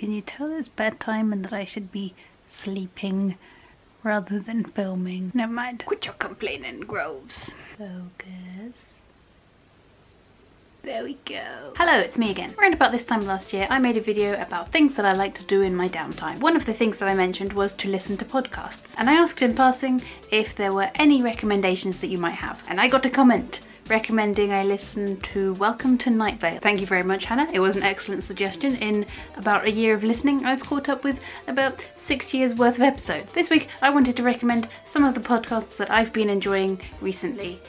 Can you tell it's bedtime and that I should be sleeping rather than filming? Never mind. Quit your complaining, Groves. Focus. There we go. Hello, it's me again. Around about this time last year, I made a video about things that I like to do in my downtime. One of the things that I mentioned was to listen to podcasts, and I asked in passing if there were any recommendations that you might have, and I got a comment recommending I listen to Welcome to Night Vale. Thank you very much, Hannah. It was an excellent suggestion. In about a year of listening, I've caught up with about 6 years worth of episodes. This week, I wanted to recommend some of the podcasts that I've been enjoying recently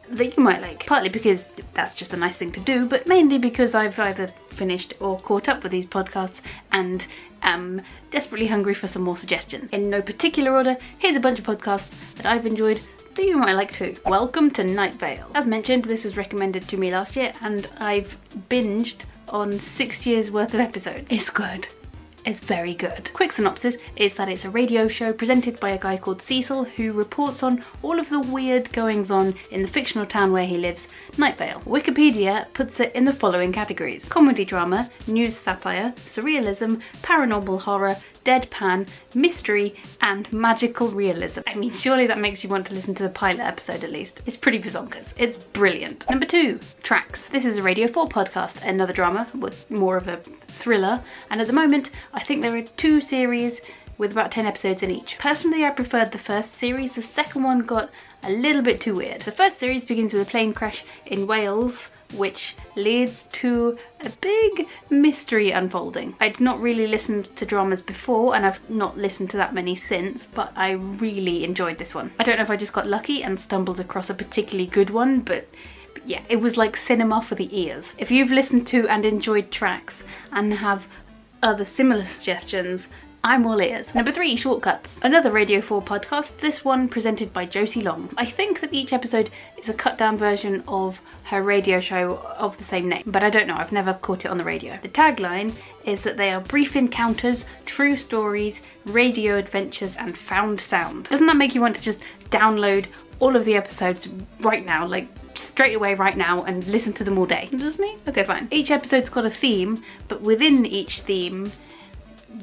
that you might like. Partly because that's just a nice thing to do, but mainly because I've either finished or caught up with these podcasts and am desperately hungry for some more suggestions. In no particular order, here's a bunch of podcasts that I've enjoyed that you might like too. Welcome to Night Vale. As mentioned, this was recommended to me last year and I've binged on 6 years worth of episodes. It's good. It's very good. Quick synopsis is that it's a radio show presented by a guy called Cecil who reports on all of the weird goings on in the fictional town where he lives, Night Vale. Wikipedia puts it in the following categories: comedy drama, news satire, surrealism, paranormal horror, deadpan, mystery, and magical realism. I mean, surely that makes you want to listen to the pilot episode at least. It's pretty bazonkers. It's brilliant. Number 2, Tracks. This is a Radio 4 podcast, another drama with more of a thriller, and at the moment I think there are 2 series with about 10 episodes in each. Personally, I preferred the first series. The second one got a little bit too weird. The first series begins with a plane crash in Wales, which leads to a big mystery unfolding. I'd not really listened to dramas before, and I've not listened to that many since, but I really enjoyed this one. I don't know if I just got lucky and stumbled across a particularly good one, but yeah, it was like cinema for the ears. If you've listened to and enjoyed Tracks and have other similar suggestions, I'm all ears. Number 3, Shortcuts. Another Radio 4 podcast, this one presented by Josie Long. I think that each episode is a cut down version of her radio show of the same name, but I don't know, I've never caught it on the radio. The tagline is that they are brief encounters, true stories, radio adventures, and found sound. Doesn't that make you want to just download all of the episodes right now, like straight away right now, and listen to them all day? Doesn't it? Okay, fine. Each episode's got a theme, but within each theme,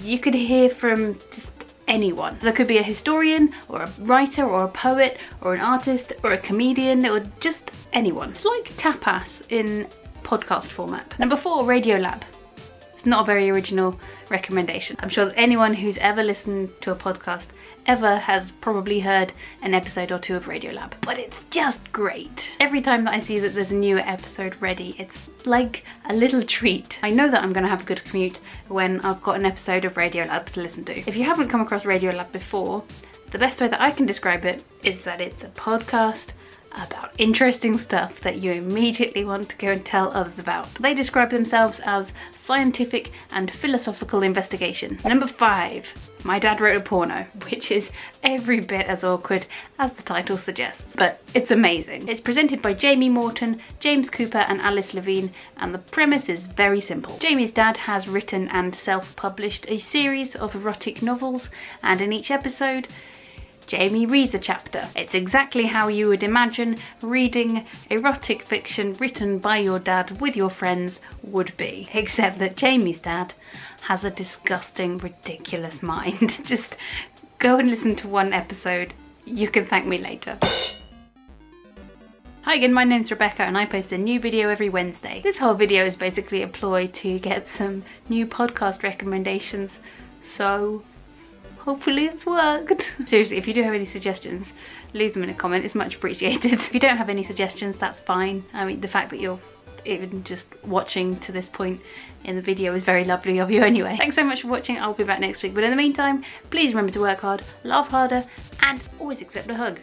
you could hear from just anyone. There could be a historian, or a writer, or a poet, or an artist, or a comedian, or just anyone. It's like tapas in podcast format. Number 4, Radiolab. It's not a very original recommendation. I'm sure that anyone who's ever listened to a podcast ever has probably heard an episode or 2 of Radiolab, but it's just great. Every time that I see that there's a new episode ready, it's like a little treat. I know that I'm gonna have a good commute when I've got an episode of Radiolab to listen to. If you haven't come across Radiolab before, the best way that I can describe it is that it's a podcast about interesting stuff that you immediately want to go and tell others about. They describe themselves as scientific and philosophical investigation. Number 5, My Dad Wrote a Porno, which is every bit as awkward as the title suggests, but it's amazing. It's presented by Jamie Morton, James Cooper, and Alice Levine, and the premise is very simple. Jamie's dad has written and self-published a series of erotic novels, and in each episode, Jamie reads a chapter. It's exactly how you would imagine reading erotic fiction written by your dad with your friends would be, except that Jamie's dad has a disgusting, ridiculous mind. Just go and listen to one episode. You can thank me later. Hi again, my name's Rebecca and I post a new video every Wednesday. This whole video is basically a ploy to get some new podcast recommendations, so hopefully it's worked. Seriously, if you do have any suggestions, leave them in a comment, it's much appreciated. If you don't have any suggestions, that's fine. I mean, the fact that you're even just watching to this point in the video is very lovely of you anyway. Thanks so much for watching, I'll be back next week, but in the meantime, please remember to work hard, laugh harder, and always accept a hug.